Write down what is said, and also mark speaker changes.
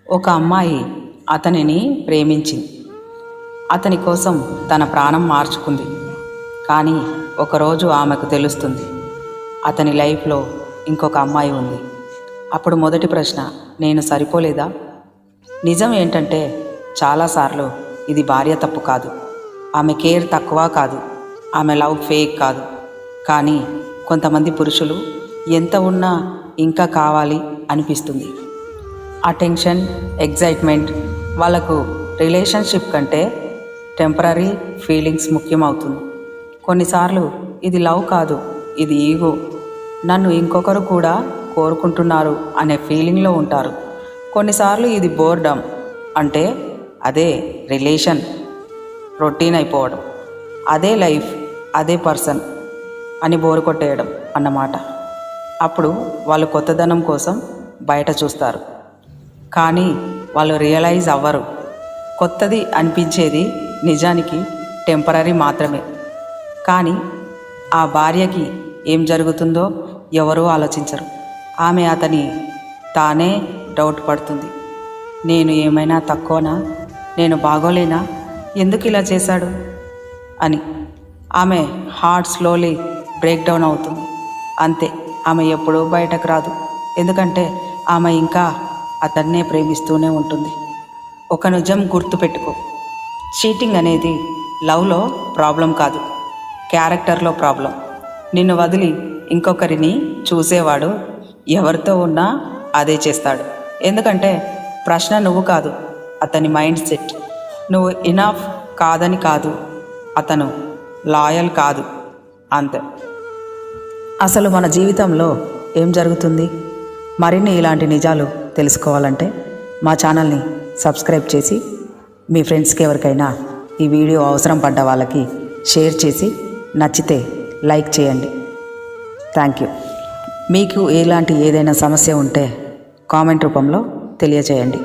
Speaker 1: ఒక అమ్మాయి అతనిని ప్రేమించింది. అతని కోసం తన ప్రాణం మార్చుకుంది. కానీ ఒకరోజు ఆమెకు తెలుస్తుంది, అతని లైఫ్లో ఇంకొక అమ్మాయి ఉంది. అప్పుడు మొదటి ప్రశ్న, నేను సరిపోలేదా? నిజం ఏంటంటే చాలాసార్లు ఇది భార్య తప్పు కాదు, ఆమె కేర్ తక్కువ కాదు, ఆమె లవ్ ఫేక్ కాదు. కానీ కొంతమంది పురుషులు ఎంత ఉన్నా ఇంకా కావాలి అనిపిస్తుంది. ఆ టెన్షన్, ఎగ్జైట్మెంట్ వాళ్ళకు రిలేషన్షిప్ కంటే టెంపరీ ఫీలింగ్స్ ముఖ్యమవుతుంది. కొన్నిసార్లు ఇది లవ్ కాదు, ఇది ఈగో. నన్ను ఇంకొకరు కూడా కోరుకుంటున్నారు అనే ఫీలింగ్లో ఉంటారు. కొన్నిసార్లు ఇది బోర్డమ్, అంటే అదే రిలేషన్ రొటీన్ అయిపోవడం, అదే లైఫ్, అదే పర్సన్ అని బోరు కొట్టేయడం అన్నమాట. అప్పుడు వాళ్ళు కొత్తదనం కోసం బయట చూస్తారు, కానీ వాళ్ళు రియలైజ్ అవ్వరు. కొత్తది అనిపించేది నిజానికి టెంపరీ మాత్రమే. కానీ ఆ భార్యకి ఏం జరుగుతుందో ఎవరూ ఆలోచించరు. ఆమె అతని తానే డౌట్ పడుతుంది. నేను ఏమైనా తక్కువనా? నేను బాగోలేనా? ఎందుకు ఇలా చేశాడు అని. ఆమె హార్ట్ స్లోలీ బ్రేక్ డౌన్ అవుతుంది. అంతే, ఆమె ఎప్పుడూ బయటకు రాదు. ఎందుకంటే ఆమె ఇంకా అతన్నే ప్రేమిస్తూనే ఉంటుంది. ఒక నిజం గుర్తుపెట్టుకో, చీటింగ్ అనేది లవ్లో ప్రాబ్లం కాదు, క్యారెక్టర్లో ప్రాబ్లం. నిన్ను వదిలి ఇంకొకరిని చూసేవాడు ఎవరితో ఉన్నా అదే చేస్తాడు. ఎందుకంటే ప్రశ్న నువ్వు కాదు, అతని మైండ్ సెట్. నువ్వు ఇనఫ్ కాదని కాదు, అతను లాయల్ కాదు, అంతే. అసలు మన జీవితంలో ఏం జరుగుతుంది? మరిన్ని ఇలాంటి నిజాలు తెలుసుకోవాలంటే మా ఛానల్ని సబ్స్క్రైబ్ చేసి మీ ఫ్రెండ్స్కి ఎవరికైనా ఈ వీడియో అవసరం పడ్డ వాళ్ళకి షేర్ చేసి నచ్చితే లైక్ చేయండి. Thank you. మీకు ఏదైనా సమస్య ఉంటే కామెంట్ రూపంలో తెలియచేయండి.